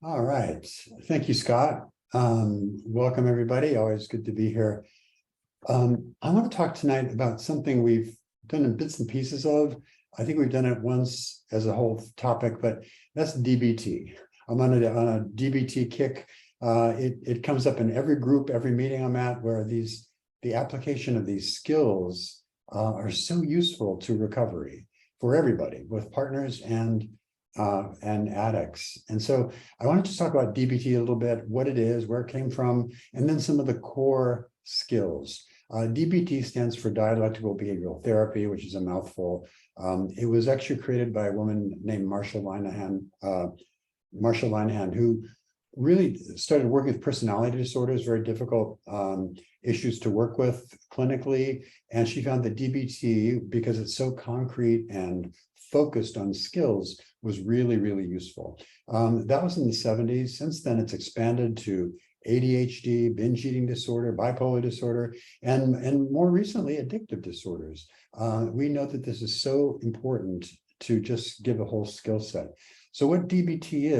All right. Thank you, Scott. Welcome, everybody. Always good to be here. I want to talk tonight about something we've done in bits and pieces of. I think we've done it once as a whole topic, but that's DBT. I'm on a DBT kick. It comes up in every group, every meeting I'm at, where the application of these skills are so useful to recovery for everybody, both partners and addicts. And so I wanted to talk about DBT a little bit, what it is, where it came from, and then some of the core skills. DBT stands for Dialectical Behavioral Therapy, which is a mouthful. It was actually created by a woman named Marshall Linehan, who really started working with personality disorders, very difficult issues to work with clinically. And she found that DBT, because it's so concrete and focused on skills, was really, really useful. That was in the 70s. Since then, it's expanded to ADHD, binge eating disorder, bipolar disorder, and more recently, addictive disorders. We know that this is so important to just give a whole skill set. So what DBT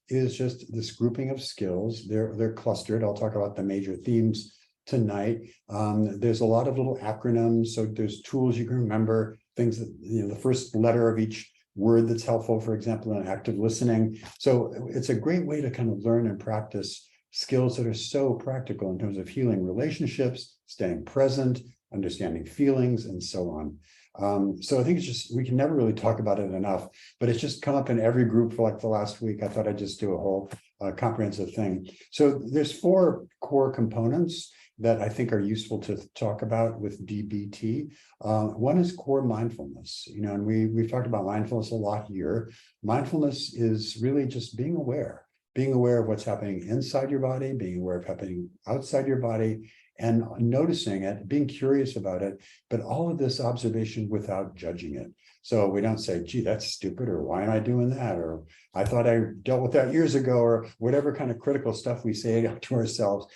is just this grouping of skills. They're clustered. I'll talk about the major themes tonight. There's a lot of little acronyms. So there's tools you can remember, things that, the first letter of each word that's helpful, for example, in active listening. So it's a great way to kind of learn and practice skills that are so practical in terms of healing relationships, staying present, understanding feelings, and so on. So I think it's just, we can never really talk about it enough, but it's just come up in every group for like the last week. I thought I'd just do a whole comprehensive thing. So there's 4 core components that I think are useful to talk about with DBT. One is core mindfulness, and we've talked about mindfulness a lot here. Mindfulness is really just being aware of what's happening inside your body, being aware of happening outside your body, and noticing it, being curious about it, but all of this observation without judging it. So we don't say, gee, that's stupid, or why am I doing that? Or I thought I dealt with that years ago, or whatever kind of critical stuff we say to ourselves.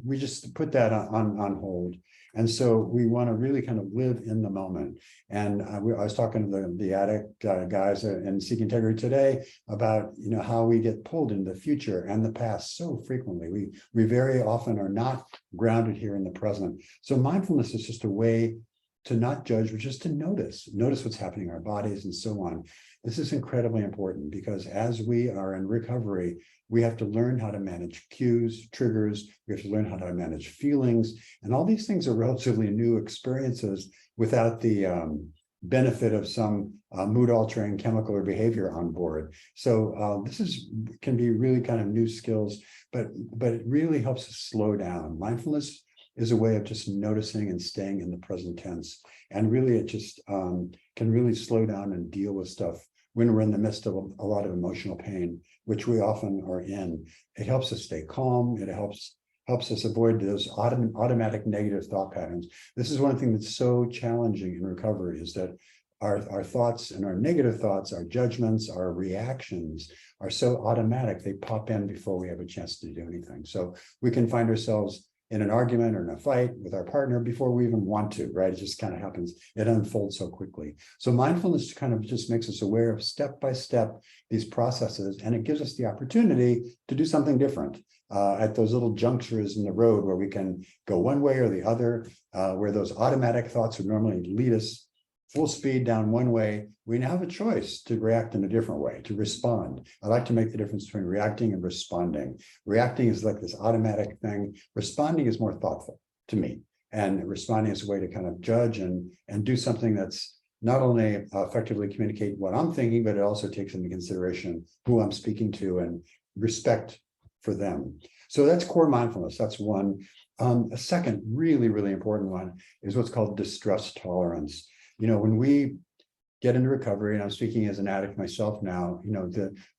We just put that on hold. And so we want to really kind of live in the moment. And I was talking to the addict guys in Seek Integrity today about how we get pulled into the future and the past so frequently. We very often are not grounded here in the present. So mindfulness is just a way to not judge, but just to notice what's happening in our bodies and so on. This is incredibly important because as we are in recovery, we have to learn how to manage cues, triggers. We have to learn how to manage feelings. And all these things are relatively new experiences without the benefit of some mood-altering chemical or behavior on board. So this can be really kind of new skills, but it really helps us slow down. Mindfulness is a way of just noticing and staying in the present tense. And really, it just can really slow down and deal with stuff when we're in the midst of a lot of emotional pain, which we often are in. It helps us stay calm. It helps us avoid those automatic negative thought patterns. This is one thing that's so challenging in recovery, is that our thoughts and our negative thoughts, our judgments, our reactions are so automatic. They pop in before we have a chance to do anything. So we can find ourselves in an argument or in a fight with our partner before we even want to, right? It just kind of happens. It unfolds so quickly. So mindfulness kind of just makes us aware of step by step these processes, and it gives us the opportunity to do something different at those little junctures in the road where we can go one way or the other, where those automatic thoughts would normally lead us full speed down one way. We now have a choice to react in a different way, to respond. I like to make the difference between reacting and responding. Reacting is like this automatic thing. Responding is more thoughtful to me. And responding is a way to kind of judge and do something that's not only effectively communicate what I'm thinking, but it also takes into consideration who I'm speaking to and respect for them. So that's core mindfulness. That's one. A second really, really important one is what's called distress tolerance. When we get into recovery, and I'm speaking as an addict myself now,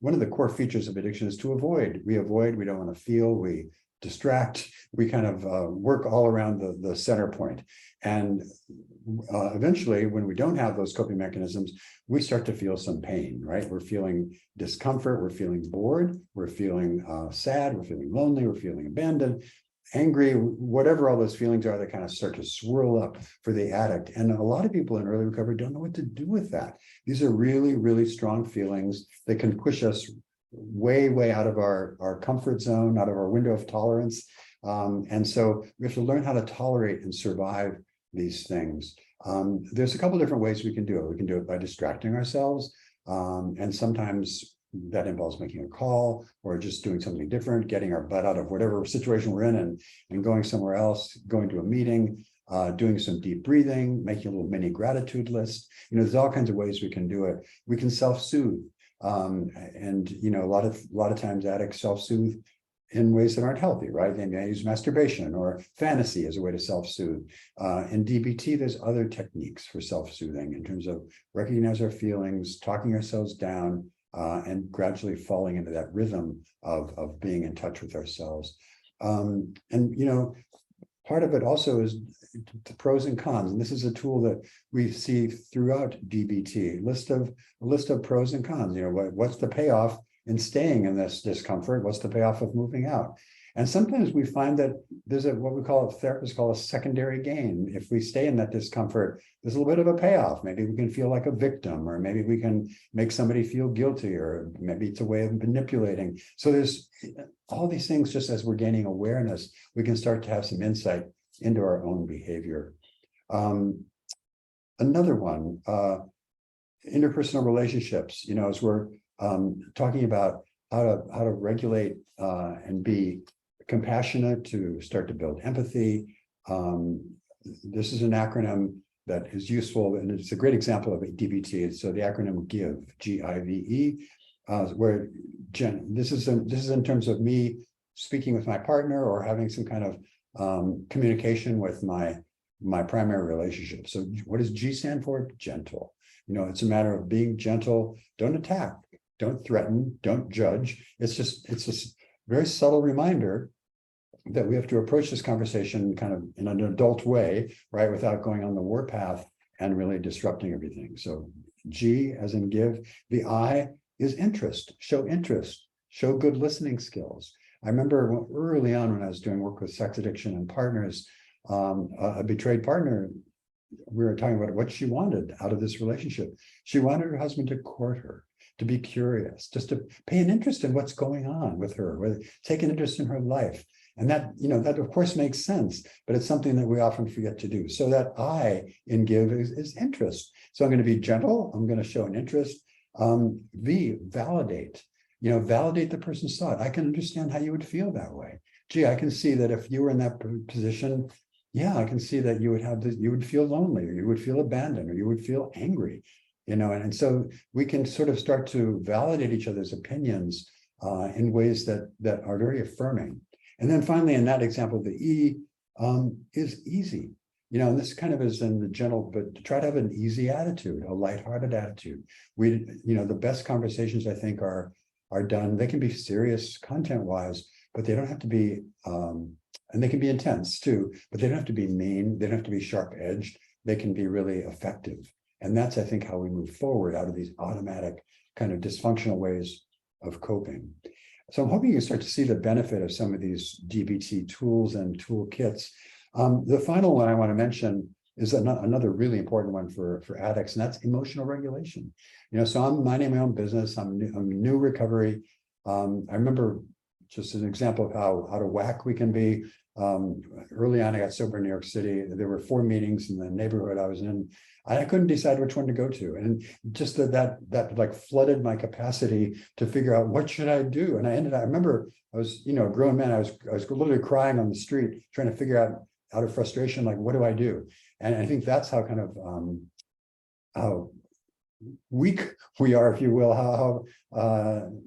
one of the core features of addiction is to avoid. We avoid, we don't want to feel, we distract, we kind of work all around the center point. And eventually, when we don't have those coping mechanisms, we start to feel some pain, right? We're feeling discomfort, we're feeling bored, we're feeling sad, we're feeling lonely, we're feeling abandoned, angry, whatever all those feelings are that kind of start to swirl up for the addict. And a lot of people in early recovery don't know what to do with that. These are really, really strong feelings that can push us way out of our comfort zone, out of our window of tolerance. And so we have to learn how to tolerate and survive these things. There's a couple different ways we can do it. We can do it by distracting ourselves. And sometimes that involves making a call or just doing something different, getting our butt out of whatever situation we're in and going somewhere else, going to a meeting, doing some deep breathing, making a little mini gratitude list. There's all kinds of ways we can do it. We can self-soothe. And a lot of times addicts self-soothe in ways that aren't healthy, right? They may use masturbation or fantasy as a way to self-soothe. In DBT, there's other techniques for self-soothing in terms of recognize our feelings, talking ourselves down, and gradually falling into that rhythm of being in touch with ourselves. Part of it also is the pros and cons. And this is a tool that we see throughout DBT, a list of pros and cons. What's the payoff in staying in this discomfort? What's the payoff of moving out? And sometimes we find that there's what therapists call a secondary gain. If we stay in that discomfort, there's a little bit of a payoff. Maybe we can feel like a victim, or maybe we can make somebody feel guilty, or maybe it's a way of manipulating. So there's all these things. Just as we're gaining awareness, we can start to have some insight into our own behavior. Another one, interpersonal relationships. As we're talking about how to regulate and be compassionate, to start to build empathy. This is an acronym that is useful, and it's a great example of a DBT. So the acronym GIVE, G-I-V-E, where this is in terms of me speaking with my partner or having some kind of communication with my primary relationship. So what does G stand for? Gentle. It's a matter of being gentle. Don't attack, don't threaten, don't judge. It's just very subtle reminder that we have to approach this conversation kind of in an adult way, right, without going on the warpath and really disrupting everything. So G as in give. The I is interest. Show good listening skills. I remember early on when I was doing work with sex addiction and partners, a betrayed partner, we were talking about what she wanted out of this relationship. She wanted her husband to court her, to be curious, just to pay an interest in what's going on with her, take an interest in her life. And that, that of course makes sense, but it's something that we often forget to do. So that I in give is interest. So I'm going to be gentle. I'm going to show an interest. V, validate. Validate the person's thought. I can understand how you would feel that way. Gee, I can see that if you were in that position, yeah, I can see that you would feel lonely, or you would feel abandoned, or you would feel angry. And so we can sort of start to validate each other's opinions in ways that are very affirming. And then finally, in that example, the E is easy. And this kind of is in the gentle, but to try to have an easy attitude, a lighthearted attitude. The best conversations, I think, are done. They can be serious content-wise, but they don't have to be, and they can be intense too, but they don't have to be mean. They don't have to be sharp-edged. They can be really effective. And that's, I think, how we move forward out of these automatic kind of dysfunctional ways of coping. So I'm hoping you start to see the benefit of some of these DBT tools and toolkits. The final one I want to mention is another really important one for addicts, and that's emotional regulation. So I'm minding my own business. I'm new recovery. I remember just an example of how out of whack we can be. Early on, I got sober in New York City. There were 4 meetings in the neighborhood I was in. I couldn't decide which one to go to. And just that like flooded my capacity to figure out what should I do. And I remember I was, a grown man. I was literally crying on the street, trying to figure out of frustration, like, what do I do? And I think that's how kind of how weak we are, if you will, how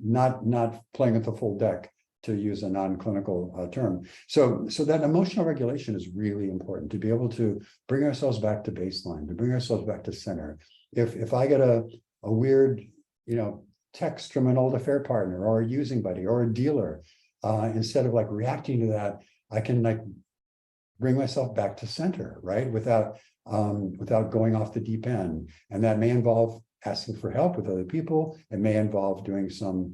not playing at the full deck, to use a non-clinical term. So that emotional regulation is really important, to be able to bring ourselves back to baseline, to bring ourselves back to center. If I get a weird, text from an old affair partner or a using buddy or a dealer, instead of like reacting to that, I can like bring myself back to center, right? Without going off the deep end. And that may involve asking for help with other people. It may involve doing some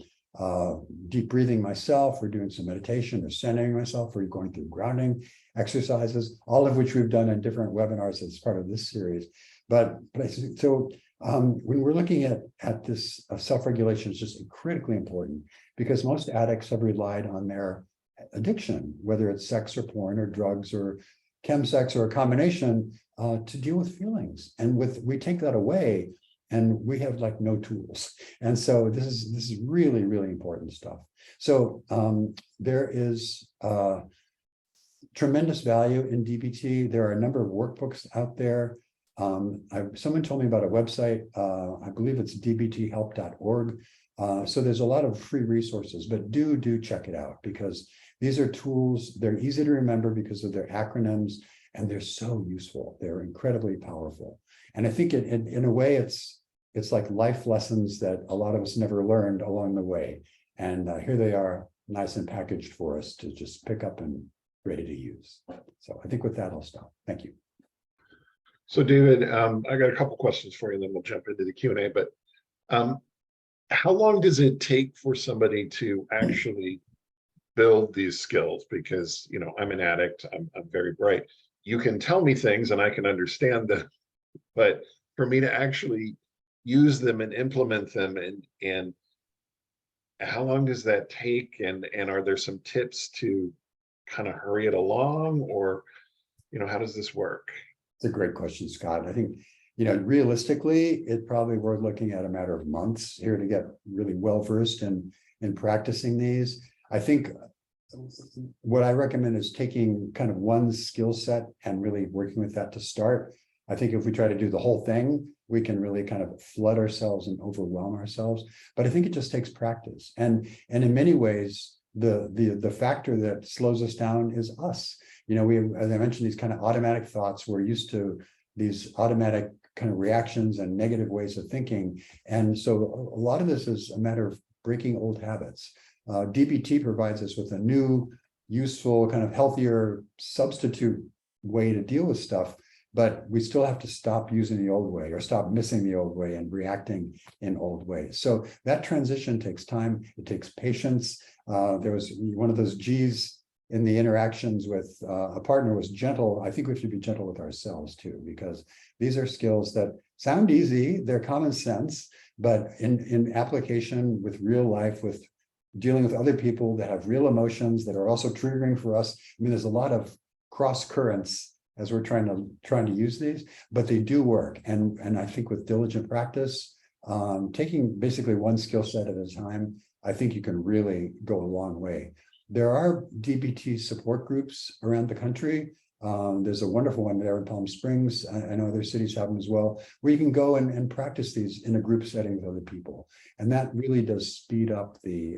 deep breathing myself, or doing some meditation, or centering myself, or going through grounding exercises, all of which we've done in different webinars as part of this series. But so When we're looking at this, self-regulation is just critically important because most addicts have relied on their addiction, whether it's sex or porn or drugs or chemsex or a combination, to deal with feelings. And we take that away and we have like no tools. And so this is really, really important stuff. So there is tremendous value in DBT. There are a number of workbooks out there. Someone told me about a website, I believe it's dbthelp.org. So there's a lot of free resources, but do check it out because these are tools. They're easy to remember because of their acronyms, and they're so useful. They're incredibly powerful. And I think in a way, it's like life lessons that a lot of us never learned along the way. And here they are, nice and packaged for us to just pick up and ready to use. So I think with that, I'll stop. Thank you. So David, I got a couple questions for you, and then we'll jump into the Q&A. But how long does it take for somebody to actually build these skills? Because, you know, I'm an addict, I'm very bright. You can tell me things and I can understand them, but for me to actually use them and implement them, and how long does that take? And are there some tips to kind of hurry it along, or, you know, how does this work? It's a great question, Scott. I think, you know, realistically, it probably we're looking at a matter of months here to get really well versed in practicing these. I think what I recommend is taking kind of one skill set and really working with that to start. I think if we try to do the whole thing, we can really kind of flood ourselves and overwhelm ourselves. But I think it just takes practice. And in many ways, the factor that slows us down is us. You know, as I mentioned, these kind of automatic thoughts, we're used to these automatic kind of reactions and negative ways of thinking. And so a lot of this is a matter of breaking old habits. DBT provides us with a new, useful, kind of healthier substitute way to deal with stuff, but we still have to stop using the old way or stop missing the old way and reacting in old ways. So that transition takes time. It takes patience. There was one of those G's in the interactions with a partner was gentle. I think we should be gentle with ourselves too, because these are skills that sound easy, they're common sense, but in application with real life, with dealing with other people that have real emotions that are also triggering for us. I mean, there's a lot of cross currents as we're trying to use these, but they do work. And I think with diligent practice, taking basically one skill set at a time, I think you can really go a long way. There are DBT support groups around the country. There's a wonderful one there in Palm Springs. I know other cities have them as well, where you can go and practice these in a group setting with other people. And that really does speed up the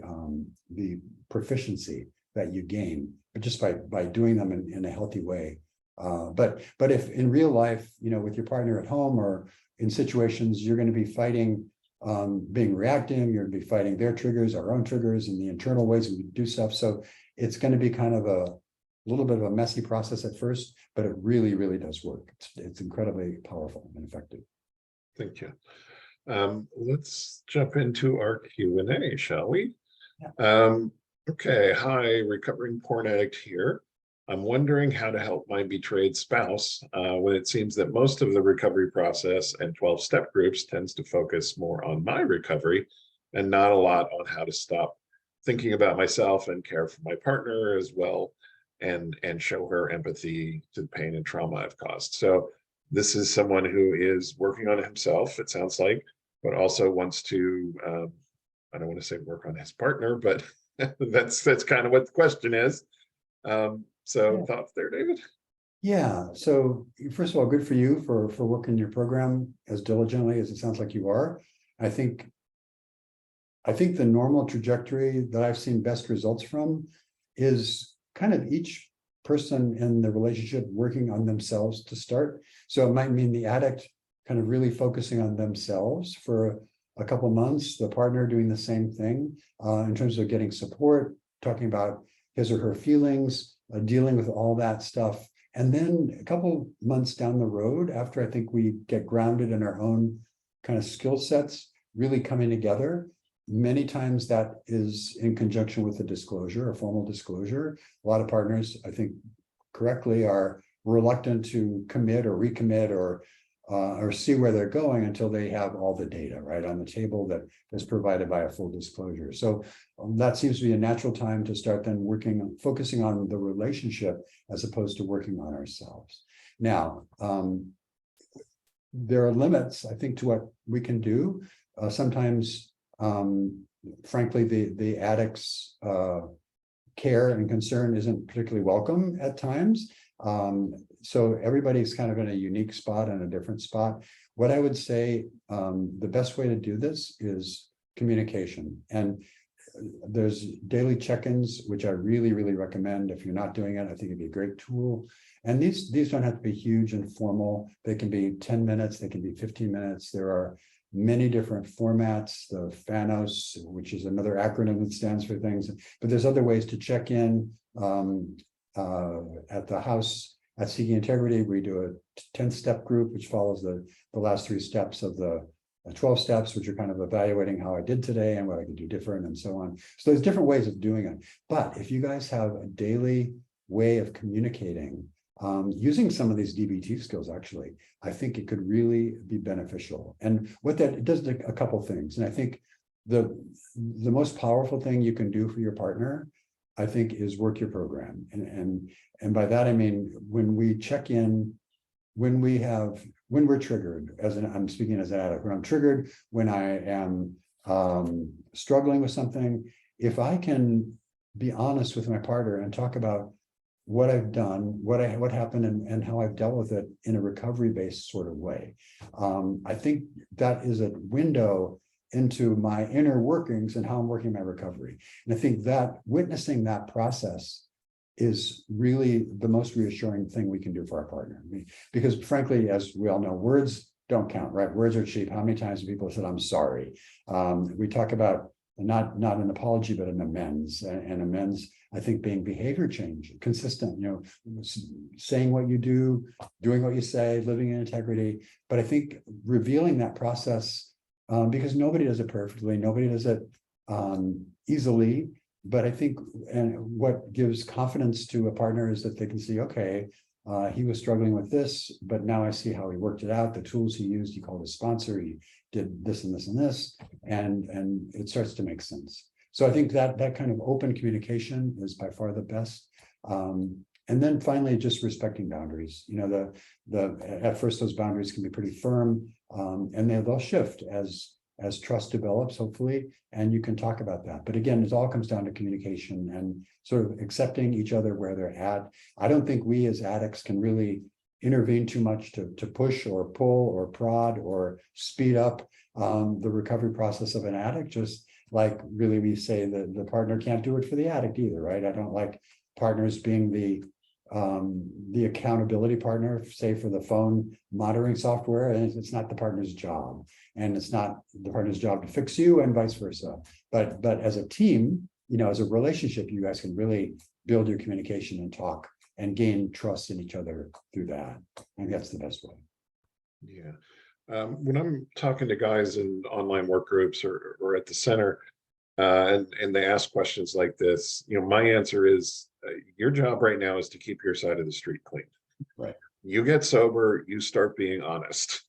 proficiency that you gain, but just by doing them in a healthy way. But if in real life, you know, with your partner at home or in situations, you're going to be fighting, being reactive, you're going to be fighting their triggers, our own triggers, and the internal ways we do stuff. So it's going to be kind of a little bit of a messy process at first, but it really, really does work. It's incredibly powerful and effective. Thank you. Let's jump into our Q&A, shall we? Yeah. Okay. Hi, recovering porn addict here. I'm wondering how to help my betrayed spouse when it seems that most of the recovery process and 12-step groups tends to focus more on my recovery and not a lot on how to stop thinking about myself and care for my partner as well, and show her empathy to the pain and trauma I've caused. So this is someone who is working on himself, it sounds like, but also wants to, I don't want to say work on his partner, but that's kind of what the question is. So yeah. Thoughts there, David? Yeah. So first of all, good for you for working your program as diligently as it sounds like you are. I think the normal trajectory that I've seen best results from is kind of each person in the relationship working on themselves to start. So it might mean the addict kind of really focusing on themselves for a couple months, the partner doing the same thing in terms of getting support, talking about his or her feelings, dealing with all that stuff. And then a couple months down the road, after I think we get grounded in our own kind of skill sets, really coming together, many times that is in conjunction with a disclosure, a formal disclosure. A lot of partners, I think correctly, are reluctant to commit or recommit or or see where they're going until they have all the data right on the table that is provided by a full disclosure. So that seems to be a natural time to start then focusing on the relationship as opposed to working on ourselves. Now, there are limits, I think, to what we can do. Sometimes, frankly, the addict's care and concern isn't particularly welcome at times. So everybody's kind of in a unique spot and a different spot. What I would say, the best way to do this is communication. And there's daily check-ins, which I really, really recommend. If you're not doing it, I think it'd be a great tool. And these don't have to be huge and formal. They can be 10 minutes, they can be 15 minutes. There are many different formats, the FANOS, which is another acronym that stands for things, but there's other ways to check in. At the house at Seeking Integrity, we do a 10-step group, which follows the last 3 steps of the 12 steps, which are kind of evaluating how I did today and what I could do different and so on. So there's different ways of doing it. But if you guys have a daily way of communicating, using some of these DBT skills, actually, I think it could really be beneficial. And what that it does a couple things. And I think the most powerful thing you can do for your partner, I think, is work your program. And by that, I mean, when we check in, when we're triggered, I'm speaking as an addict, when I'm triggered, when I am struggling with something, if I can be honest with my partner and talk about what I've done, what happened, and how I've dealt with it in a recovery-based sort of way, I think that is a window into my inner workings and how I'm working my recovery. And I think that witnessing that process is really the most reassuring thing we can do for our partner. Because frankly, as we all know, words don't count, right? Words are cheap. How many times have people said, I'm sorry? We talk about not an apology, but an amends. And amends, I think, being behavior change, consistent, saying what you do, doing what you say, living in integrity. But I think revealing that process, because nobody does it perfectly, nobody does it easily. But I think, and what gives confidence to a partner is that they can see, okay, he was struggling with this, but now I see how he worked it out. The tools he used, he called his sponsor, he did this and this and this, and it starts to make sense. So I think that kind of open communication is by far the best. And then finally, just respecting boundaries. At first those boundaries can be pretty firm, and they'll shift as trust develops, hopefully, and you can talk about that. But again, it all comes down to communication and sort of accepting each other where they're at. I don't think we as addicts can really intervene too much to push or pull or prod or speed up the recovery process of an addict. Just like really we say that the partner can't do it for the addict either, right? I don't like partners being the accountability partner, say for the phone monitoring software, and it's not the partner's job, and it's not the partner's job to fix you, and vice versa. But as a team, as a relationship, you guys can really build your communication and talk and gain trust in each other through that. I think that's the best way. Yeah. When I'm talking to guys in online work groups or at the center, and they ask questions like this, my answer is, your job right now is to keep your side of the street clean. Right. You get sober, you start being honest.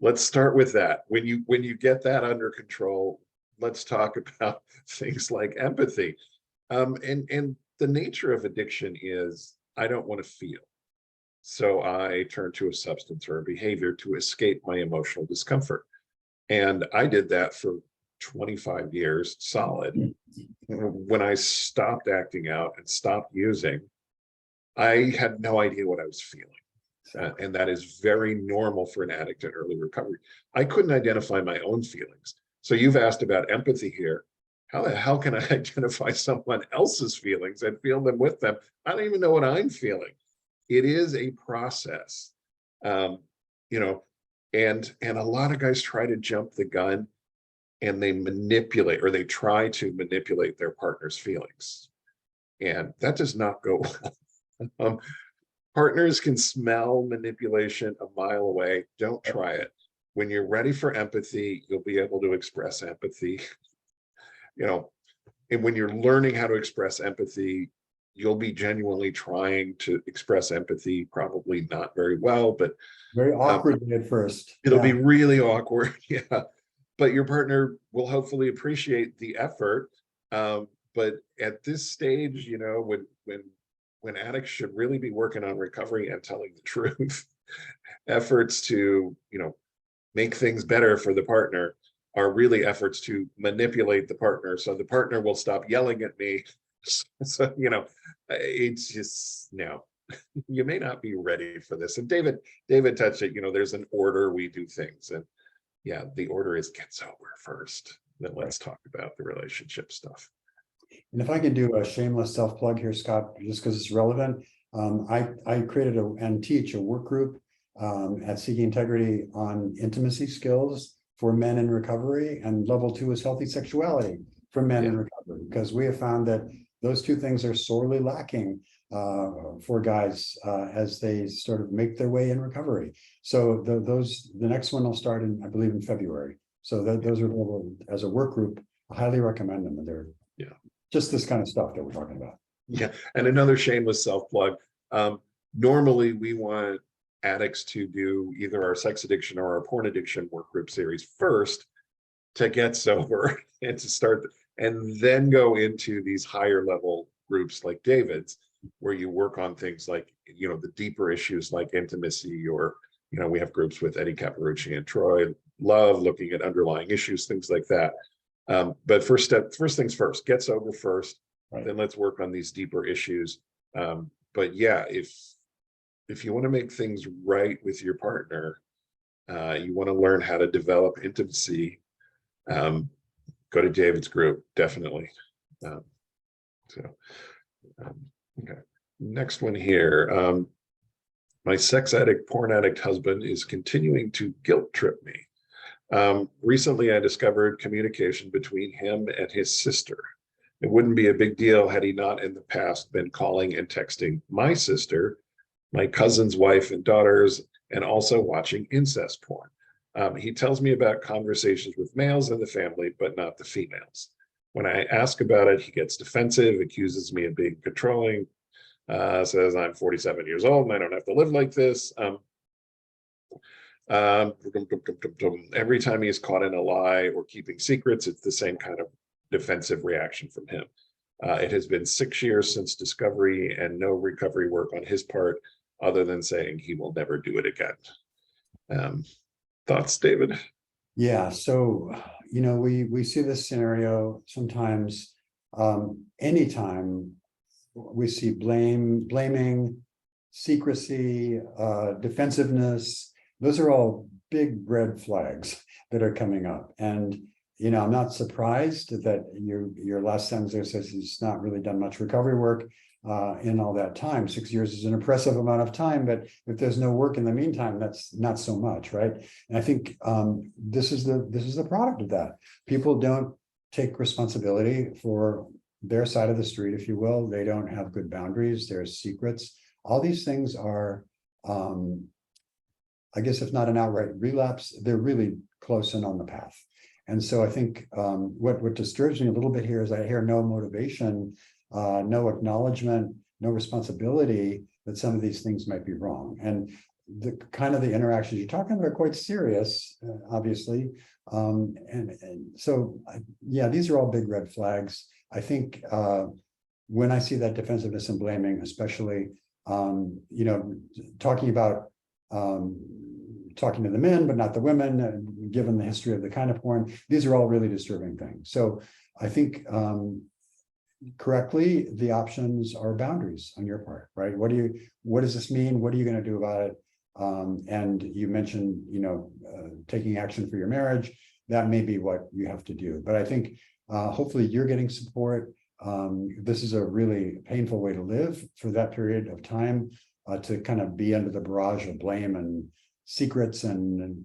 Let's start with that. When you get that under control, let's talk about things like empathy. And the nature of addiction is, I don't want to feel. So I turn to a substance or a behavior to escape my emotional discomfort. And I did that for 25 years solid. When I stopped acting out and stopped using, I had no idea what I was feeling. And that is very normal for an addict in early recovery. I couldn't identify my own feelings. So you've asked about empathy here. How the hell can I identify someone else's feelings and feel them with them? I don't even know what I'm feeling. It is a process, and a lot of guys try to jump the gun, and they manipulate, or they try to manipulate their partner's feelings. And that does not go well. Partners can smell manipulation a mile away. Don't try it. When you're ready for empathy, you'll be able to express empathy. And when you're learning how to express empathy, you'll be genuinely trying to express empathy, probably not very well, but Very awkwardly at first. it'll Yeah. be really awkward. Yeah. But your partner will hopefully appreciate the effort. But at this stage, when addicts should really be working on recovery and telling the truth, efforts to, make things better for the partner are really efforts to manipulate the partner. So the partner will stop yelling at me. So, it's just, no, you may not be ready for this. And David touched it, there's an order we do things. And yeah, the order is get sober first. Then let's talk about the relationship stuff. And if I could do a shameless self-plug here, Scott, just because it's relevant, I created and teach a work group at Seeking Integrity on intimacy skills for men in recovery, and level 2 is healthy sexuality for men in recovery, because we have found that those two things are sorely lacking for guys as they sort of make their way in recovery. So the next one will start I believe in February. So those are as a work group, I highly recommend them. They're just this kind of stuff that we're talking about. Yeah, and another shameless self-plug. Normally we want addicts to do either our sex addiction or our porn addiction work group series first to get sober and to start, and then go into these higher level groups like David's, where you work on things like, the deeper issues like intimacy, or, we have groups with Eddie Caparucci and Troy Love looking at underlying issues, things like that. But first things first, get sober first, then let's work on these deeper issues. But yeah, if you want to make things right with your partner, you want to learn how to develop intimacy, go to David's group, definitely. Okay. Next one here. My sex addict, porn addict husband is continuing to guilt trip me. Recently, I discovered communication between him and his sister. It wouldn't be a big deal had he not in the past been calling and texting my sister, my cousin's wife and daughters, and also watching incest porn. He tells me about conversations with males in the family, but not the females. When I ask about it, he gets defensive, accuses me of being controlling, says I'm 47 years old and I don't have to live like this. Every time he's caught in a lie or keeping secrets, it's the same kind of defensive reaction from him. It has been 6 years since discovery and no recovery work on his part, other than saying he will never do it again. Thoughts, David? Yeah, so we see this scenario sometimes. Anytime we see blaming, secrecy, defensiveness, those are all big red flags that are coming up. And I'm not surprised that your last sentence there says he's not really done much recovery work in all that time. 6 years is an impressive amount of time, but if there's no work in the meantime, that's not so much, right? And I think this is the product of that. People don't take responsibility for their side of the street, if you will. They don't have good boundaries. There's secrets. All these things are, I guess, if not an outright relapse, they're really close and on the path. And so I think what disturbs me a little bit here is I hear no motivation, no acknowledgement, no responsibility that some of these things might be wrong. And the kind of the interactions you're talking about are quite serious, obviously. And so, yeah, these are all big red flags. I think when I see that defensiveness and blaming, especially, talking about talking to the men, but not the women, given the history of the kind of porn, these are all really disturbing things. So I think correctly, the options are boundaries on your part, right? What does this mean? What are you going to do about it? And you mentioned, taking action for your marriage. That may be what you have to do. But I think hopefully you're getting support. This is a really painful way to live for that period of time, to kind of be under the barrage of blame and secrets and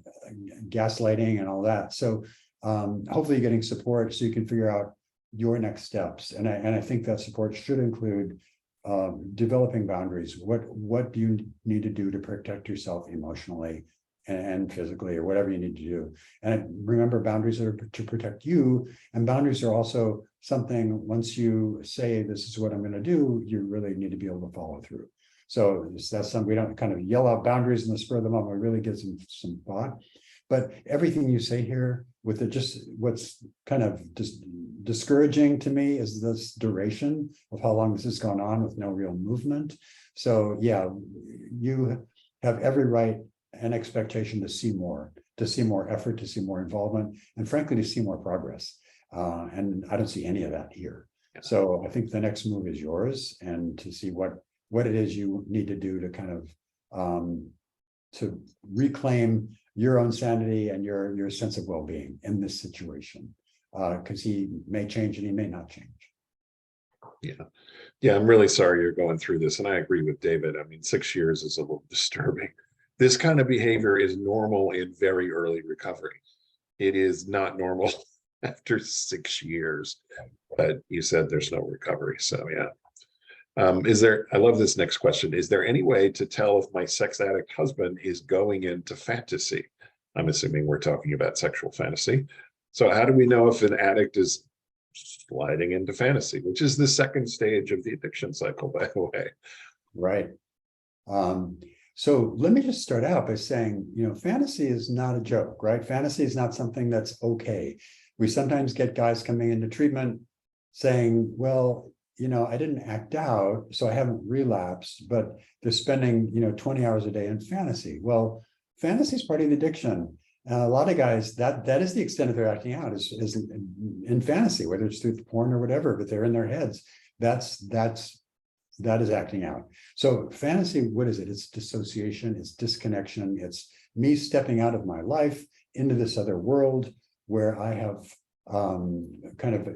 gaslighting and all that. So hopefully you're getting support so you can figure out your next steps. And I think that support should include developing boundaries. What do you need to do to protect yourself emotionally and physically, or whatever you need to do. And remember, boundaries are to protect you, and boundaries are also something, once you say, this is what I'm going to do, you really need to be able to follow through. So that's something, we don't kind of yell out boundaries in the spur of the moment, we really give some thought. But everything you say here, with it, just what's kind of just discouraging to me is this duration of how long this has gone on with no real movement. So yeah, you have every right and expectation to see more effort, to see more involvement, and frankly, to see more progress. And I don't see any of that here. So I think the next move is yours, and to see what it is you need to do to kind of to reclaim your own sanity and your sense of well-being in this situation, because he may change and he may not change. Yeah, I'm really sorry you're going through this, and I agree with David. I mean, 6 years is a little disturbing. This kind of behavior is normal in very early recovery. It is not normal after 6 years, but you said there's no recovery, so yeah. I love this next question. Is there any way to tell if my sex addict husband is going into fantasy? I'm assuming we're talking about sexual fantasy. So how do we know if an addict is sliding into fantasy, which is the second stage of the addiction cycle, by the way? Right. So let me just start out by saying, fantasy is not a joke, right? Fantasy is not something that's okay. We sometimes get guys coming into treatment saying, well, I didn't act out, so I haven't relapsed, but they're spending, 20 hours a day in fantasy. Well, fantasy is part of the addiction. A lot of guys, that is the extent of their acting out is in fantasy, whether it's through porn or whatever, but they're in their heads. That is acting out. So fantasy, what is it? It's dissociation, it's disconnection, it's me stepping out of my life into this other world where I have kind of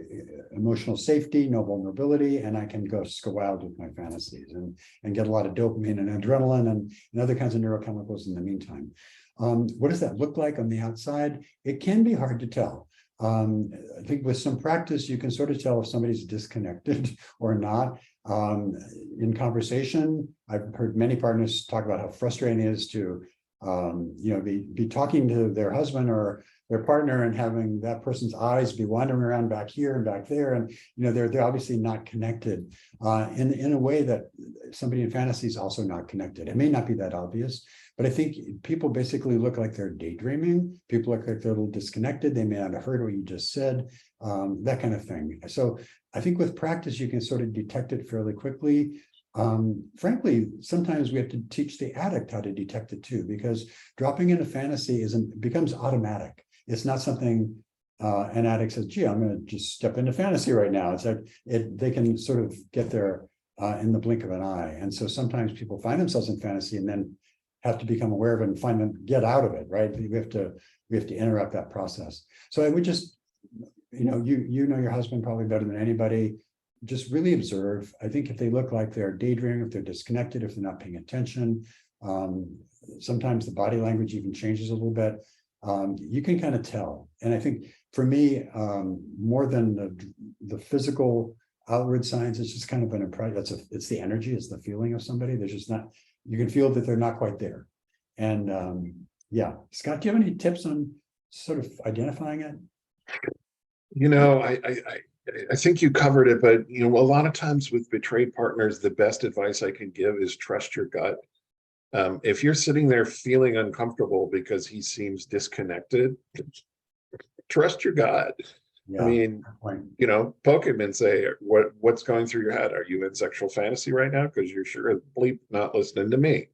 emotional safety, no vulnerability, and I can go wild with my fantasies and get a lot of dopamine and adrenaline and other kinds of neurochemicals in the meantime. What does that look like on the outside? It can be hard to tell. I think with some practice, you can sort of tell if somebody's disconnected or not. In conversation, I've heard many partners talk about how frustrating it is to be talking to their husband or their partner and having that person's eyes be wandering around back here and back there, and they're obviously not connected in a way that somebody in fantasy is also not connected. It may not be that obvious, but I think people basically look like they're daydreaming. People look like they're a little disconnected. They may not have heard what you just said, that kind of thing. So I think with practice, you can sort of detect it fairly quickly. Frankly, sometimes we have to teach the addict how to detect it too, because dropping into fantasy becomes automatic. It's not something an addict says, gee, I'm going to just step into fantasy right now. It's like they can sort of get there in the blink of an eye. And so sometimes people find themselves in fantasy and then have to become aware of it and find them, get out of it, right? We have to interrupt that process. So I would just, you know your husband probably better than anybody. Just really observe. I think if they look like they're daydreaming, if they're disconnected, if they're not paying attention, sometimes the body language even changes a little bit. You can kind of tell. And I think for me, more than the physical outward signs, it's just kind of an impression. It's the energy, it's the feeling of somebody. There's just not, you can feel that they're not quite there. And yeah, Scott, do you have any tips on sort of identifying it? I think you covered it, but a lot of times with betrayed partners, the best advice I can give is trust your gut. If you're sitting there feeling uncomfortable because he seems disconnected, trust your gut. Yeah, I mean, poke him and say, what's going through your head? Are you in sexual fantasy right now? Because you're sure as bleep not listening to me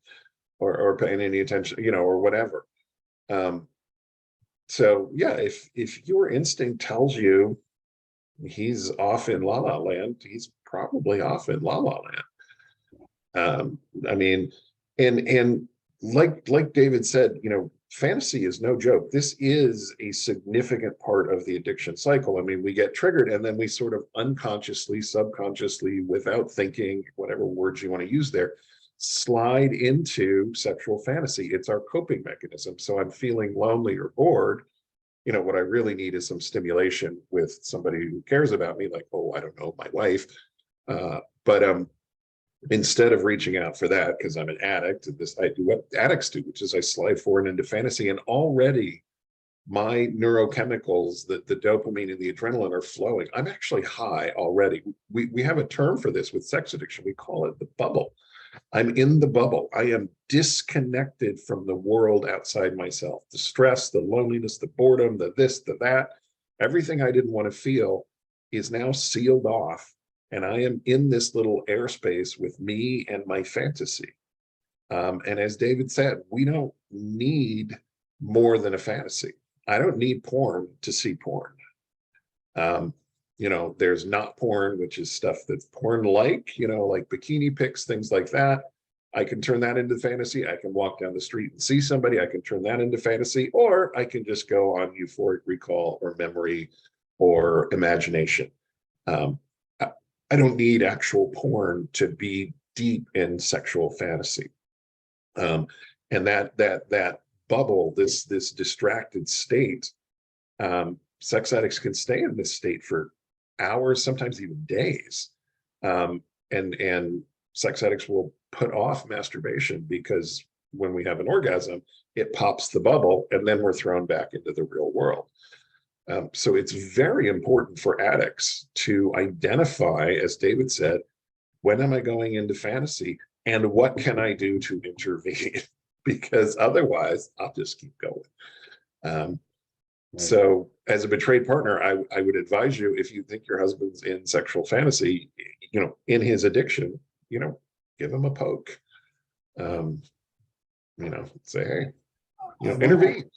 or paying any attention, or whatever. So yeah, if your instinct tells you he's off in la la land, he's probably off in la la land. I mean, and like David said, fantasy is no joke. This is a significant part of the addiction cycle. I mean, we get triggered and then we sort of unconsciously, subconsciously, without thinking, whatever words you want to use there, slide into sexual fantasy. It's our coping mechanism. So I'm feeling lonely or bored. What I really need is some stimulation with somebody who cares about me, like, oh, I don't know, my wife. But instead of reaching out for that, because I'm an addict, I do what addicts do, which is I slide forward into fantasy, and already my neurochemicals, the dopamine and the adrenaline are flowing. I'm actually high already. We have a term for this with sex addiction. We call it the bubble. I'm in the bubble. I am disconnected from the world outside myself. The stress, the loneliness, the boredom, the this, the that, everything I didn't want to feel is now sealed off. And I am in this little airspace with me and my fantasy. And as David said, we don't need more than a fantasy. I don't need porn to see porn. There's not porn, which is stuff that's porn-like, like bikini pics, things like that. I can turn that into fantasy. I can walk down the street and see somebody. I can turn that into fantasy, or I can just go on euphoric recall or memory or imagination. I don't need actual porn to be deep in sexual fantasy. And that bubble, this distracted state, sex addicts can stay in this state for hours, sometimes even days. And sex addicts will put off masturbation because when we have an orgasm, it pops the bubble and then we're thrown back into the real world. So it's very important for addicts to identify, as David said, when am I going into fantasy and what can I do to intervene? Because otherwise I'll just keep going. So as a betrayed partner, I would advise you, if you think your husband's in sexual fantasy, in his addiction, give him a poke. Say, hey, intervene.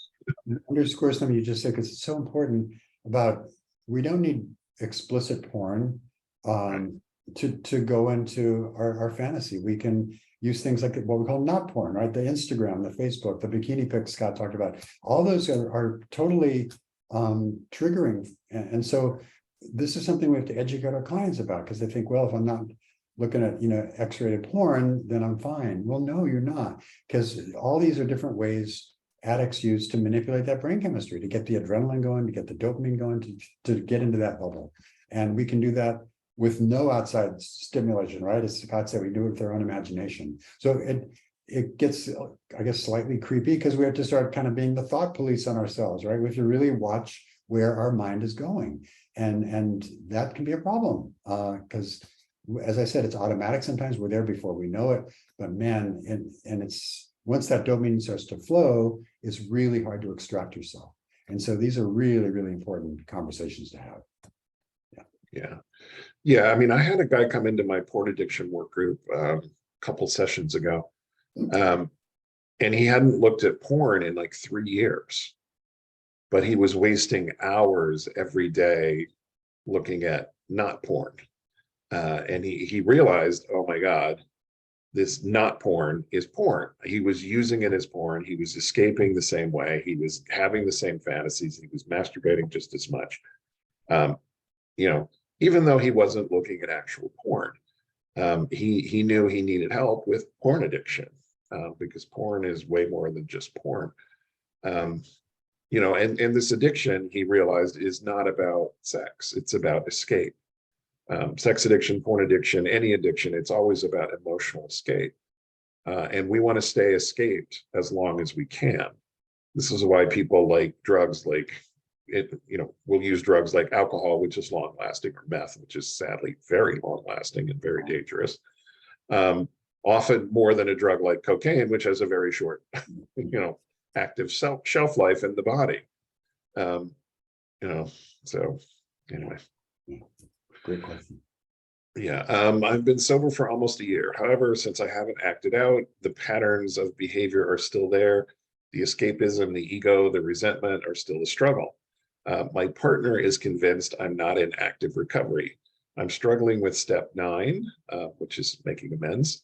Underscore something you just said, because it's so important about, we don't need explicit porn to go into our fantasy. We can use things like what we call not porn, right? The Instagram, the Facebook, the bikini pics Scott talked about. All those are totally triggering. And so this is something we have to educate our clients about, because they think, well, if I'm not looking at, X-rated porn, then I'm fine. Well, no, you're not, because all these are different ways addicts use to manipulate that brain chemistry, to get the adrenaline going, to get the dopamine going, to get into that bubble. And we can do that with no outside stimulation, right? As Scott said, we do it with our own imagination. So it gets, I guess, slightly creepy, because we have to start kind of being the thought police on ourselves, right? We have to really watch where our mind is going. And that can be a problem, because as I said, it's automatic. Sometimes we're there before we know it, but man, and it's, once that dopamine starts to flow, it's really hard to extract yourself. And so these are really, really important conversations to have. Yeah. I mean, I had a guy come into my porn addiction work group a couple sessions ago, and he hadn't looked at porn in like 3 years, but he was wasting hours every day looking at not porn. And he realized, oh my God, this not porn is porn. He was using it as porn. He was escaping the same way. He was having the same fantasies. He was masturbating just as much. Even though he wasn't looking at actual porn, he knew he needed help with porn addiction, because porn is way more than just porn. And this addiction, he realized, is not about sex. It's about escape. Sex addiction, porn addiction, any addiction, it's always about emotional escape. And we want to stay escaped as long as we can. This is why people like drugs, will use drugs like alcohol, which is long lasting, or meth, which is sadly very long lasting and very dangerous. Often more than a drug like cocaine, which has a very short, active shelf life in the body. So anyway. Great question. Yeah, I've been sober for almost a year. However, since I haven't acted out, the patterns of behavior are still there. The escapism, the ego, the resentment are still a struggle. My partner is convinced I'm not in active recovery. I'm struggling with step 9, which is making amends.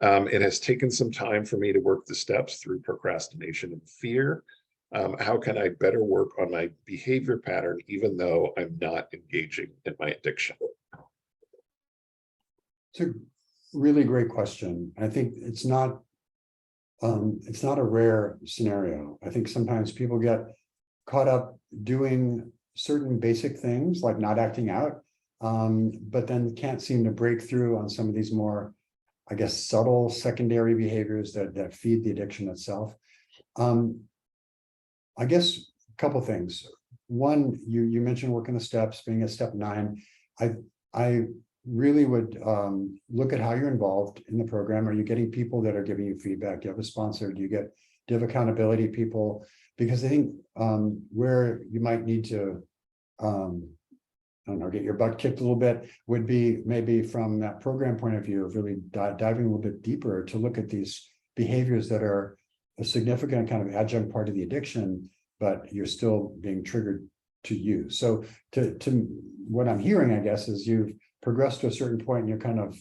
It has taken some time for me to work the steps through procrastination and fear. How can I better work on my behavior pattern, even though I'm not engaging in my addiction? It's a really great question. I think it's not a rare scenario. I think sometimes people get caught up doing certain basic things like not acting out, but then can't seem to break through on some of these more I guess, subtle secondary behaviors that feed the addiction itself. I guess a couple things. One, you mentioned working the steps, being at step 9. I really would look at how you're involved in the program. Are you getting people that are giving you feedback? Do you have a sponsor? Do you have accountability people? Because I think where you might need to I don't know, get your butt kicked a little bit would be maybe from that program point of view of really diving a little bit deeper to look at these behaviors that are a significant kind of adjunct part of the addiction, but you're still being triggered to use. So to what I'm hearing, I guess, is you've progressed to a certain point and you're kind of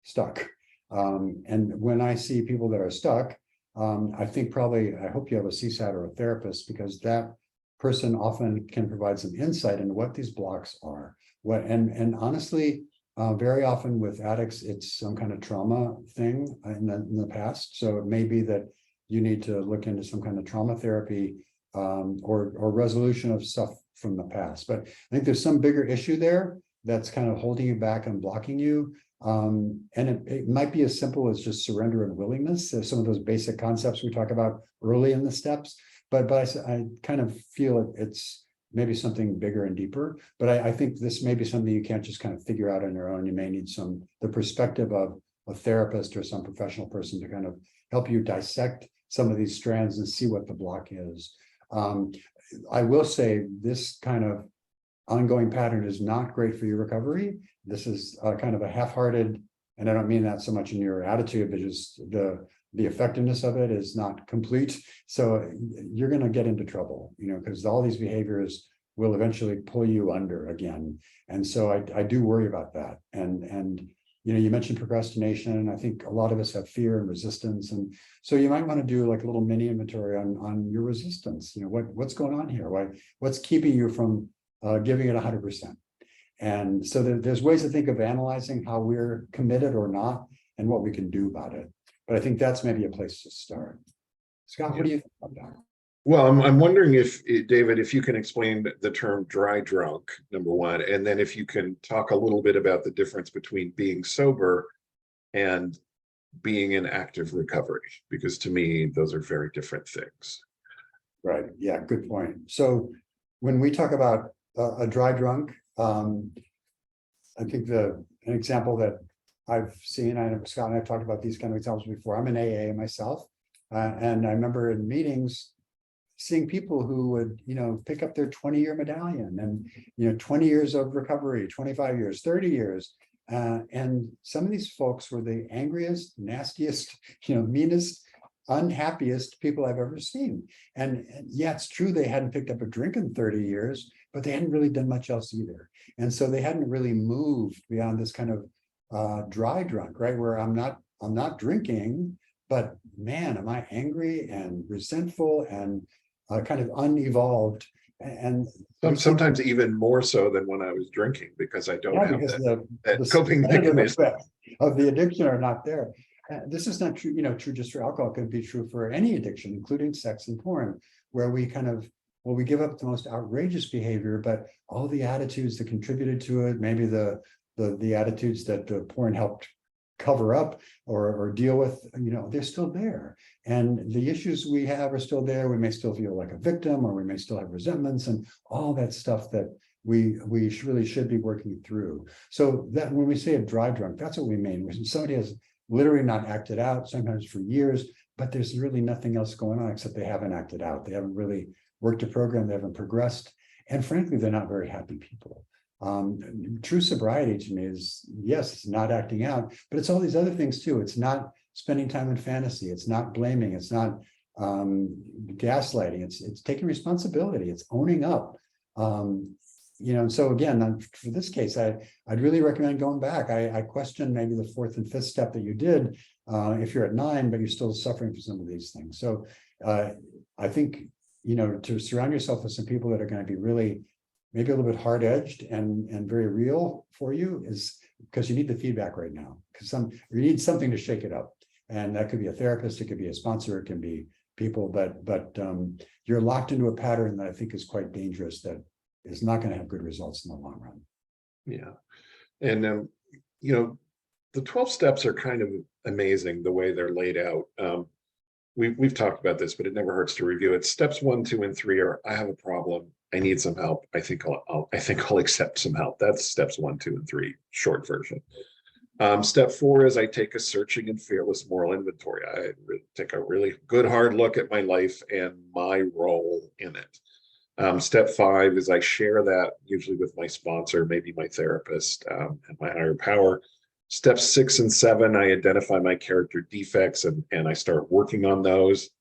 stuck. And when I see people that are stuck, I think I hope you have a CSAT or a therapist, because that person often can provide some insight into what these blocks are. And honestly, very often with addicts, it's some kind of trauma thing in the past. So it may be that you need to look into some kind of trauma therapy or resolution of stuff from the past. But I think there's some bigger issue there that's kind of holding you back and blocking you. And it might be as simple as just surrender and willingness. There's some of those basic concepts we talk about early in the steps. But I kind of feel it's maybe something bigger and deeper. But I think this may be something you can't just kind of figure out on your own. You may need the perspective of a therapist or some professional person to kind of help you dissect some of these strands and see what the block is. I will say this kind of ongoing pattern is not great for your recovery. This is kind of a half-hearted, and I don't mean that so much in your attitude, but just the effectiveness of it is not complete. So you're going to get into trouble, because all these behaviors will eventually pull you under again. And so I do worry about that. And you mentioned procrastination. I think a lot of us have fear and resistance. And so you might want to do like a little mini inventory on your resistance. What's going on here? What's keeping you from giving it 100%? And so there's ways to think of analyzing how we're committed or not and what we can do about it. But I think that's maybe a place to start. Scott, what do you think about that? Well, I'm wondering if, David, if you can explain the term dry drunk, number one, and then if you can talk a little bit about the difference between being sober and being in active recovery, because to me, those are very different things. Right. Yeah, good point. So when we talk about a dry drunk, I think an example that I've seen, I know Scott and I've talked about these kind of examples before. I'm an AA myself, and I remember in meetings seeing people who would, pick up their 20-year medallion and, 20 years of recovery, 25 years, 30 years. And some of these folks were the angriest, nastiest, meanest, unhappiest people I've ever seen. And yeah, it's true they hadn't picked up a drink in 30 years, but they hadn't really done much else either. And so they hadn't really moved beyond this kind of dry drunk, right? Where I'm not drinking, but man, am I angry and resentful and kind of unevolved. And sometimes even more so than when I was drinking, because I don't have that the coping mechanism of the addiction are not there. This is not true, true just for alcohol. It could be true for any addiction, including sex and porn, where we we give up the most outrageous behavior, but all the attitudes that contributed to it, maybe the attitudes that the porn helped cover up or deal with, they're still there. And the issues we have are still there. We may still feel like a victim, or we may still have resentments and all that stuff that we really should be working through. So that when we say a dry drunk, that's what we mean. When somebody has literally not acted out, sometimes for years, but there's really nothing else going on except they haven't acted out. They haven't really worked a program, they haven't progressed. And frankly, they're not very happy people. True sobriety to me is, yes, it's not acting out, but it's all these other things too. It's not spending time in fantasy. It's not blaming. It's not gaslighting. It's taking responsibility. It's owning up. And so again, for this case, I'd really recommend going back. I question maybe the 4th and 5th step that you did if you're at 9, but you're still suffering from some of these things. So I think, to surround yourself with some people that are going to be really maybe a little bit hard-edged and very real for you, is because you need the feedback right now, because you need something to shake it up. And that could be a therapist, it could be a sponsor, it can be people, but you're locked into a pattern that I think is quite dangerous, that is not going to have good results in the long run. Yeah. And, the 12 steps are kind of amazing the way they're laid out. We've talked about this, but it never hurts to review it. Steps 1, 2, and 3 are: I have a problem. I need some help. I think I'll accept some help. That's steps 1, 2, and 3, short version. Step 4 is I take a searching and fearless moral inventory. I take a really good hard look at my life and my role in it. Step 5 is I share that usually with my sponsor, maybe my therapist, and my higher power. Steps 6 and 7, I identify my character defects and I start working on those.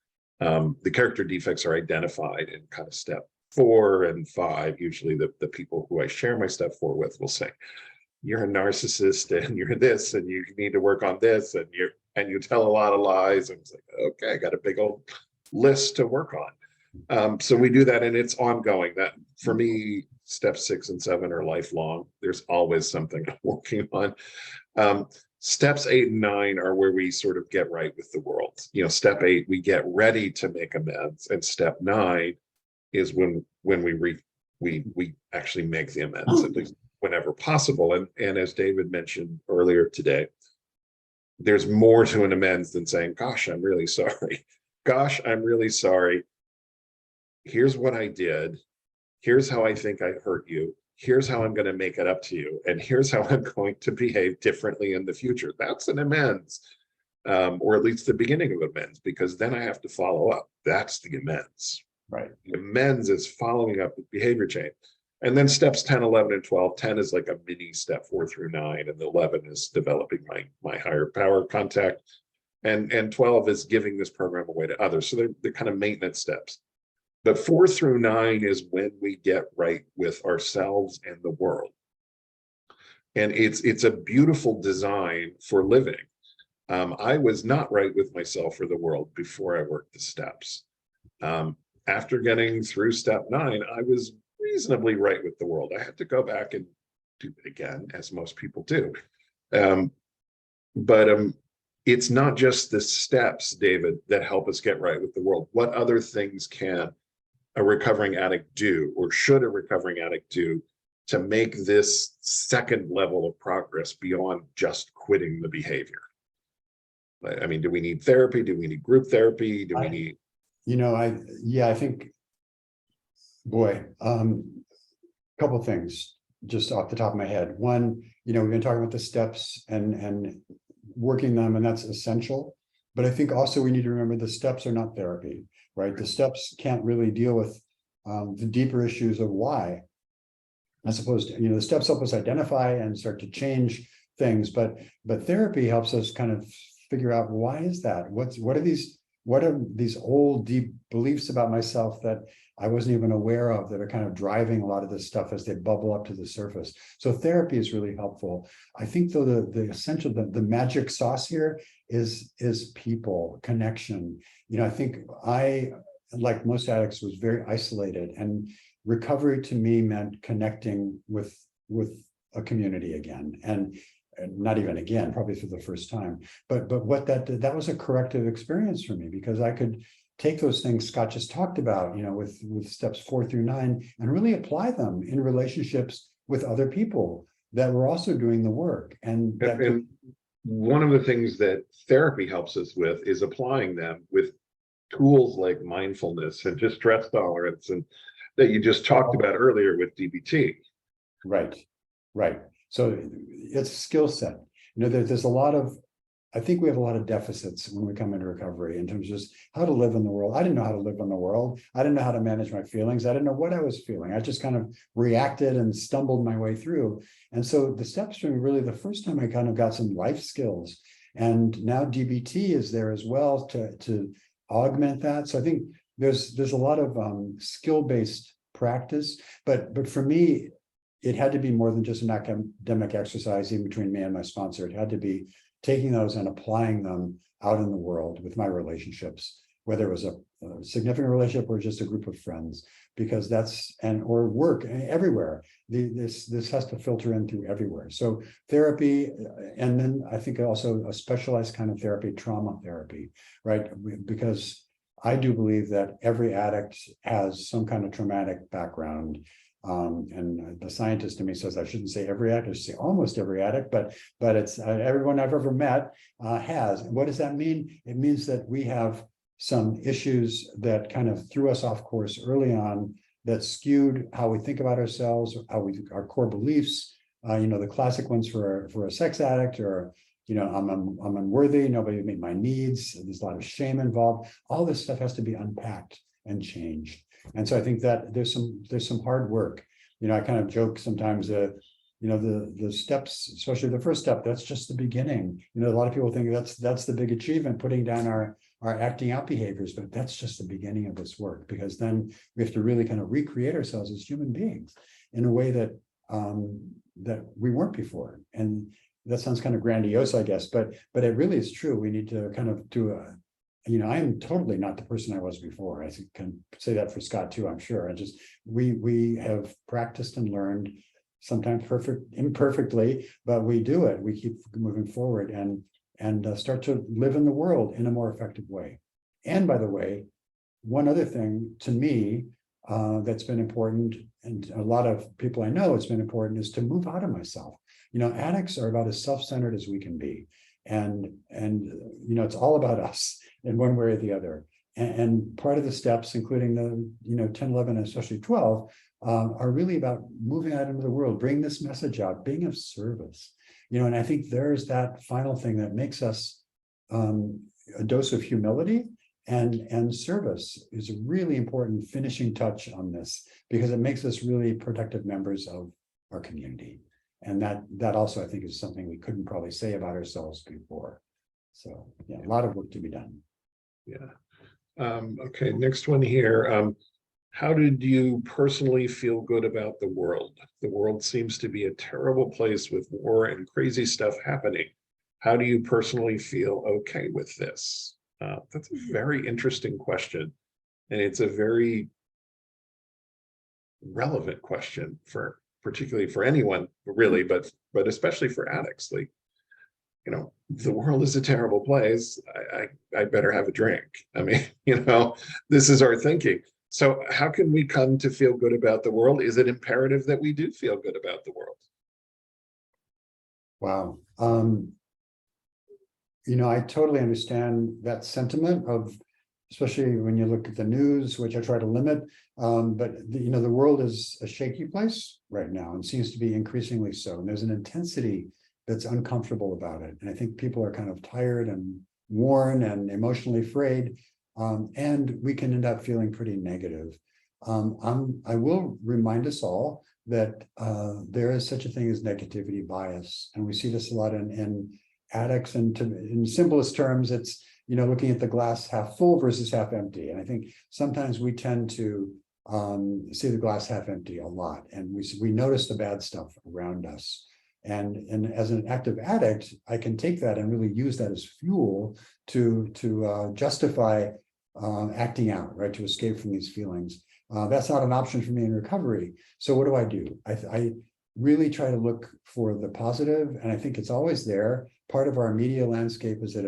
The character defects are identified in kind of step 4 and 5. Usually the people who I share my step 4 with will say, you're a narcissist and you're this and you need to work on this and you tell a lot of lies. And it's like, okay, I got a big old list to work on. So we do that and it's ongoing. That for me, steps 6 and 7 are lifelong. There's always something I'm working on. Steps 8 and 9 are where we sort of get right with the world. Step 8, we get ready to make amends, and step 9 is when we actually make the amends, at least whenever possible. And as David mentioned earlier today, there's more to an amends than saying, gosh, I'm really sorry. Gosh, I'm really sorry. Here's what I did. Here's how I think I hurt you. Here's how I'm going to make it up to you. And here's how I'm going to behave differently in the future. That's an amends, or at least the beginning of amends, because then I have to follow up. That's the amends. Right. The amends is following up with behavior change. And then steps 10, 11, and 12. 10 is like a mini step 4 through 9. And the 11 is developing my higher power contact. And 12 is giving this program away to others. So they're kind of maintenance steps. But 4 through 9 is when we get right with ourselves and the world. And it's a beautiful design for living. I was not right with myself or the world before I worked the steps. After getting through step 9, I was reasonably right with the world. I had to go back and do it again, as most people do. But it's not just the steps, David, that help us get right with the world. What other things can a recovering addict do, or should a recovering addict do, to make this second level of progress beyond just quitting the behavior? I mean, do we need therapy? Do we need group therapy? Do we need? I think, boy, couple things just off the top of my head. One, we've been talking about the steps and working them, and that's essential. But I think also we need to remember the steps are not therapy, right? The steps can't really deal with the deeper issues of why. I suppose, the steps help us identify and start to change things, but therapy helps us kind of figure out, why is that? What are these old deep beliefs about myself that I wasn't even aware of, that are kind of driving a lot of this stuff as they bubble up to the surface. So therapy is really helpful. I think though the essential, the magic sauce here is people, connection. I think I, like most addicts, was very isolated, and recovery to me meant connecting with a community again, and not even again, probably for the first time. But what that did, that was a corrective experience for me, because I could take those things Scott just talked about, with steps 4 through 9, and really apply them in relationships with other people that were also doing the work. And one of the things that therapy helps us with is applying them with tools like mindfulness and distress tolerance, and that you just talked about earlier with DBT. Right. So it's a skill set. There's a lot of, I think we have a lot of deficits when we come into recovery in terms of just how to live in the world. I didn't know how to live in the world. I didn't know how to manage my feelings. I didn't know what I was feeling. I just kind of reacted and stumbled my way through. And so the steps were really the first time I kind of got some life skills. And now DBT is there as well to augment that. So I think there's a lot of skill-based practice, but for me, it had to be more than just an academic exercise in between me and my sponsor. It had to be taking those and applying them out in the world with my relationships, whether it was a significant relationship or just a group of friends, because or work everywhere. This has to filter in through everywhere. So therapy, and then I think also a specialized kind of therapy, trauma therapy, right? Because I do believe that every addict has some kind of traumatic background, And the scientist in me says I shouldn't say every addict, I should say almost every addict, but it's everyone I've ever met has. What does that mean? It means that we have some issues that kind of threw us off course early on, that skewed how we think about ourselves, our core beliefs. The classic ones for a sex addict, or I'm unworthy, nobody meet my needs. There's a lot of shame involved. All this stuff has to be unpacked and changed. And so I think that there's some hard work. I kind of joke sometimes that, the steps, especially the first step, that's just the beginning. A lot of people think that's the big achievement, putting down our acting out behaviors, but that's just the beginning of this work, because then we have to really kind of recreate ourselves as human beings in a way that that we weren't before. And that sounds kind of grandiose, I guess, but it really is true. We need to kind of do I am totally not the person I was before. I can say that for Scott too, I'm sure. We have practiced and learned, sometimes imperfectly, but we do it. We keep moving forward and start to live in the world in a more effective way. And by the way, one other thing to me that's been important, and a lot of people I know it's been important, is to move out of myself. Addicts are about as self-centered as we can be. And it's all about us in one way or the other. And part of the steps, including the 10, 11, and especially 12, are really about moving out into the world, bringing this message out, being of service. And I think there's that final thing that makes us a dose of humility, and service is a really important finishing touch on this, because it makes us really productive members of our community. And that also, I think, is something we couldn't probably say about ourselves before. So yeah, a lot of work to be done. Yeah. Okay, next one here. How did you personally feel good about the world? The world seems to be a terrible place with war and crazy stuff happening. How do you personally feel okay with this? That's a very interesting question. And it's a very relevant question particularly for anyone, really, but especially for addicts. Like, the world is a terrible place. I better have a drink. I mean, this is our thinking. So how can we come to feel good about the world? Is it imperative that we do feel good about the world? Wow. I totally understand that sentiment of, especially when you look at the news, which I try to limit. But the world is a shaky place right now, and seems to be increasingly so. And there's an intensity that's uncomfortable about it. And I think people are kind of tired and worn and emotionally frayed. And we can end up feeling pretty negative. I will remind us all that there is such a thing as negativity bias. And we see this a lot in addicts. And in simplest terms, it's looking at the glass half full versus half empty. And I think sometimes we tend to see the glass half empty a lot, and we notice the bad stuff around us. And as an active addict, I can take that and really use that as fuel to justify acting out, right, to escape from these feelings. That's not an option for me in recovery. So what do? I really try to look for the positive, and I think it's always there. Part of our media landscape is that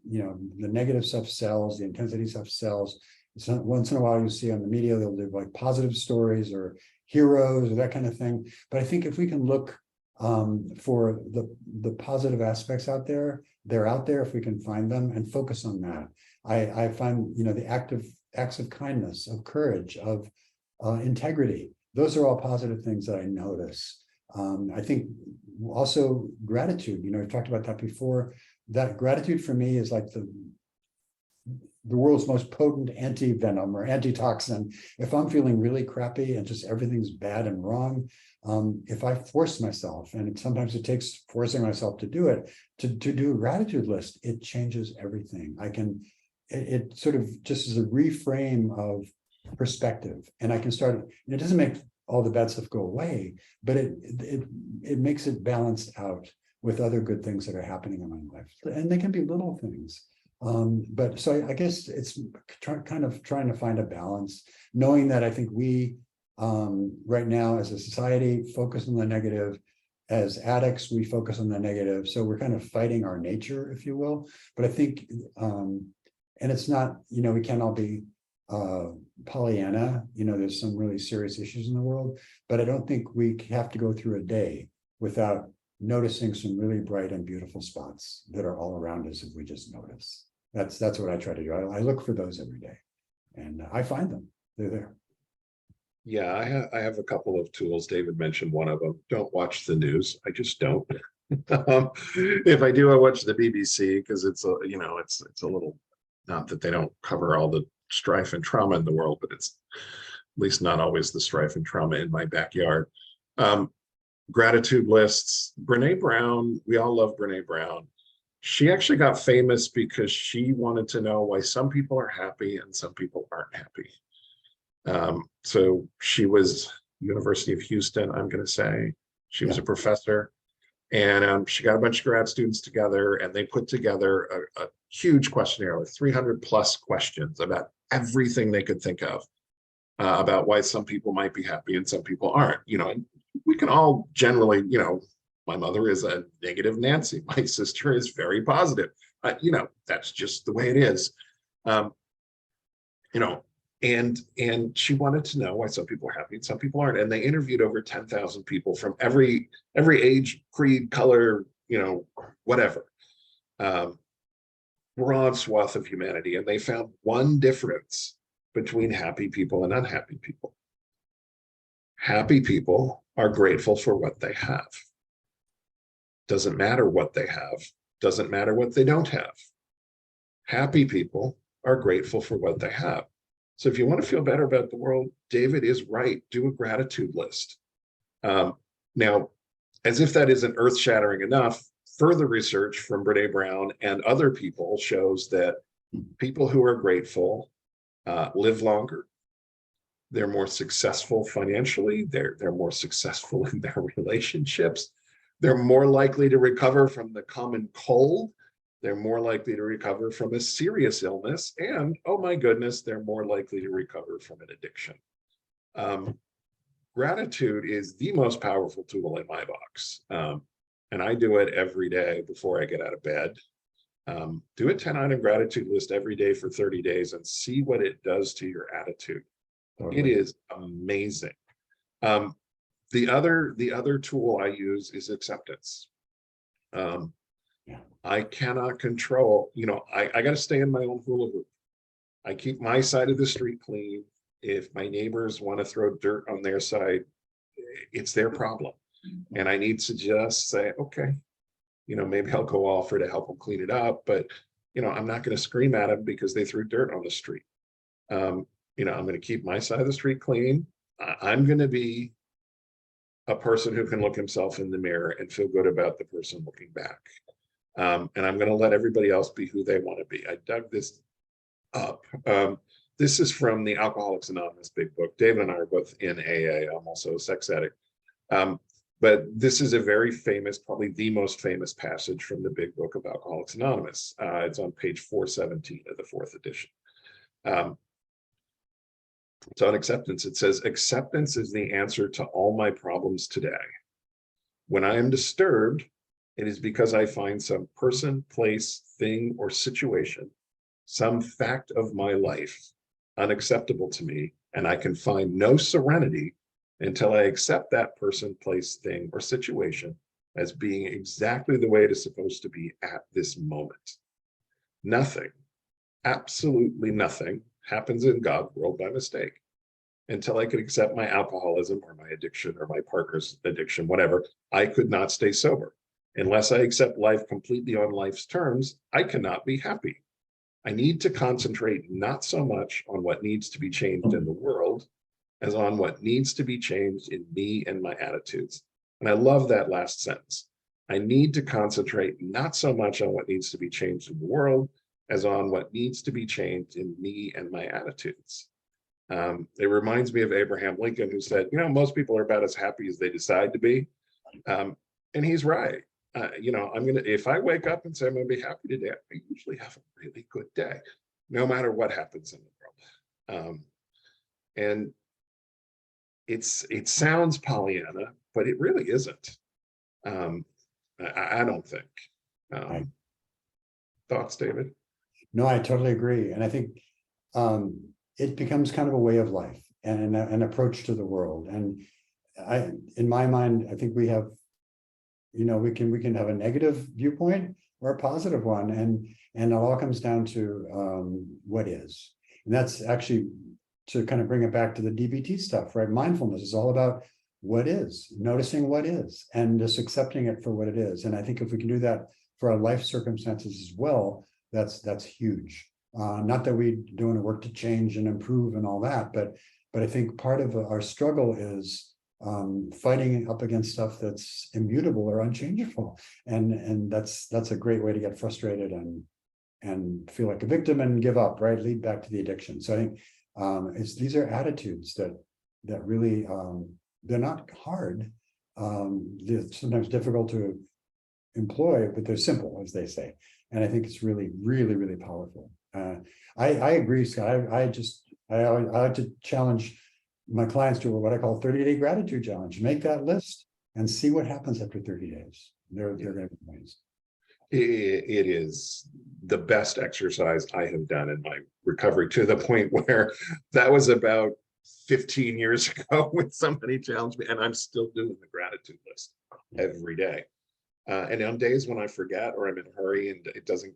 the negative stuff sells, the intensity stuff sells. It's not, once in a while you see on the media they'll do like positive stories or heroes or that kind of thing. But I think if we can look for the positive aspects out there, they're out there if we can find them, and focus on that. I find the acts of kindness, of courage, of integrity. Those are all positive things that I notice. I think also gratitude, we've talked about that before. That gratitude for me is like the world's most potent anti-venom or antitoxin. If I'm feeling really crappy and just everything's bad and wrong, if I force myself, and sometimes it takes forcing myself to do it, to do a gratitude list, it changes everything. It sort of just is a reframe of perspective, and I can start, it doesn't make all the bad stuff go away, but it makes it balanced out with other good things that are happening in my life. And they can be little things. But so I guess it's kind of trying to find a balance, knowing that I think we right now as a society focus on the negative. As addicts, we focus on the negative. So we're kind of fighting our nature, if you will. But I think, and it's not, we can't all be Pollyanna. There's some really serious issues in the world, but I don't think we have to go through a day without noticing some really bright and beautiful spots that are all around us if we just notice. That's what I try to do. I look for those every day, and I find them. They're there. Yeah, I have a couple of tools. David mentioned one of them. Don't watch the news. I just don't. If I do, I watch the BBC because it's it's a little, not that they don't cover all the strife and trauma in the world, but it's at least not always the strife and trauma in my backyard. Gratitude lists. Brene Brown, we all love Brene Brown. She actually got famous because she wanted to know why some people are happy and some people aren't happy. So she was University of Houston, I'm going to say. She was a professor, and she got a bunch of grad students together, and they put together a huge questionnaire, like 300 plus questions about everything they could think of, about why some people might be happy and some people aren't. And we can all generally, my mother is a negative Nancy. My sister is very positive. That's just the way it is. And she wanted to know why some people are happy and some people aren't. And they interviewed over 10,000 people from every age, creed, color, whatever, broad swath of humanity. And they found one difference between happy people and unhappy people. Happy people are grateful for what they have. Doesn't matter what they have. Doesn't matter what they don't have. Happy people are grateful for what they have. So if you want to feel better about the world, David is right. Do a gratitude list. Now, as if that isn't earth-shattering enough, further research from Brene Brown and other people shows that people who are grateful live longer. They're more successful financially. They're more successful in their relationships. They're more likely to recover from the common cold. They're more likely to recover from a serious illness. And, oh my goodness, they're more likely to recover from an addiction. Gratitude is the most powerful tool in my box. And I do it every day before I get out of bed. Do a 10-item gratitude list every day for 30 days and see what it does to your attitude. Totally. It is amazing. The other tool I use is acceptance. I cannot control, I got to stay in my own hula hoop. I keep my side of the street clean. If my neighbors want to throw dirt on their side, it's their problem. And I need to just say, okay, maybe I'll go offer to help them clean it up, but, I'm not going to scream at them because they threw dirt on the street. I'm going to keep my side of the street clean. I'm going to be a person who can look himself in the mirror and feel good about the person looking back. And I'm going to let everybody else be who they want to be. I dug this up. This is from the Alcoholics Anonymous big book. David and I are both in AA. I'm also a sex addict. But this is a very famous, probably the most famous passage from the big book of Alcoholics Anonymous. It's on page 417 of the 4th edition. It's on acceptance. It says, acceptance is the answer to all my problems today. When I am disturbed, it is because I find some person, place, thing, or situation, some fact of my life unacceptable to me, and I can find no serenity until I accept that person, place, thing, or situation as being exactly the way it is supposed to be at this moment. Nothing, absolutely nothing, happens in God's world by mistake. Until I could accept my alcoholism or my addiction or my partner's addiction, whatever, I could not stay sober. Unless I accept life completely on life's terms, I cannot be happy. I need to concentrate not so much on what needs to be changed in the world as on what needs to be changed in me and my attitudes. And I love that last sentence. I need to concentrate not so much on what needs to be changed in the world as on what needs to be changed in me and my attitudes. It reminds me of Abraham Lincoln, who said, most people are about as happy as they decide to be. And he's right. If I wake up and say I'm going to be happy today, I usually have a really good day, no matter what happens in the world. And it sounds Pollyanna, but it really isn't. I don't think. Thoughts, David? No, I totally agree. And I think it becomes kind of a way of life and an approach to the world. And in my mind, I think we have, we can have a negative viewpoint or a positive one, and it all comes down to what is. And that's actually, to kind of bring it back to the DBT stuff, right? Mindfulness is all about what is, noticing what is, and just accepting it for what it is. And I think if we can do that for our life circumstances as well, that's huge. Not that we don't want to work to change and improve and all that, but I think part of our struggle is fighting up against stuff that's immutable or unchangeable, and that's a great way to get frustrated and feel like a victim and give up, right? Lead back to the addiction. So I think these are attitudes that really they're not hard. They're sometimes difficult to employ, but they're simple, as they say. And I think it's really, really, really powerful. I agree, Scott. I like to challenge my clients to what I call 30-day gratitude challenge. Make that list and see what happens after 30 days. They're going to be amazing. It is the best exercise I have done in my recovery, to the point where that was about 15 years ago when somebody challenged me, and I'm still doing the gratitude list every day. And on days when I forget or I'm in a hurry and it doesn't,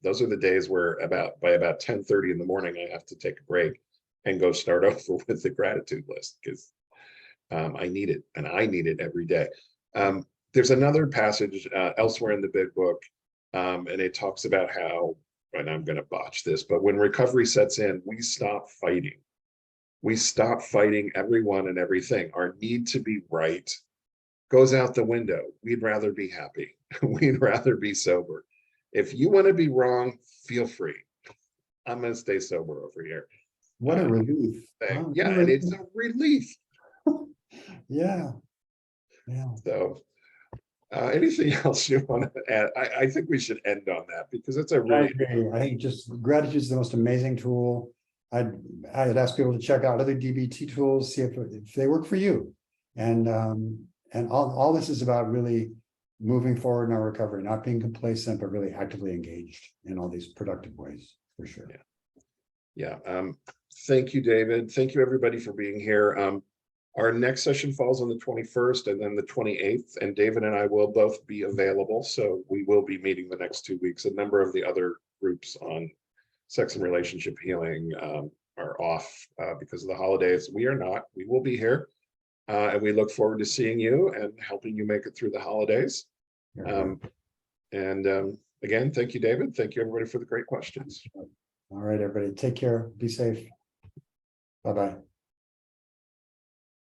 those are the days where by about 10:30 in the morning, I have to take a break and go start over with the gratitude list, because I need it, and I need it every day. There's another passage elsewhere in the big book, and it talks about how, and I'm going to botch this, but when recovery sets in, we stop fighting. We stop fighting everyone and everything. Our need to be right goes out the window. We'd rather be happy. We'd rather be sober. If you want to be wrong, feel free. I'm going to stay sober over here. What a relief. Wow, yeah, and it's a relief. Yeah. So anything else you want to add? I think we should end on that, because it's a really, I think just gratitude is the most amazing tool. I'd ask people to check out other DBT tools, see if they work for you. And all this is about really moving forward in our recovery, not being complacent, but really actively engaged in all these productive ways, for sure. Yeah. Thank you, David. Thank you, everybody, for being here. Our next session falls on the 21st and then the 28th, and David and I will both be available. So we will be meeting the next 2 weeks. A number of the other groups on sex and relationship healing are off because of the holidays. We are not. We will be here. And we look forward to seeing you and helping you make it through the holidays. Again, thank you, David. Thank you, everybody, for the great questions. All right, everybody. Take care. Be safe. Bye-bye.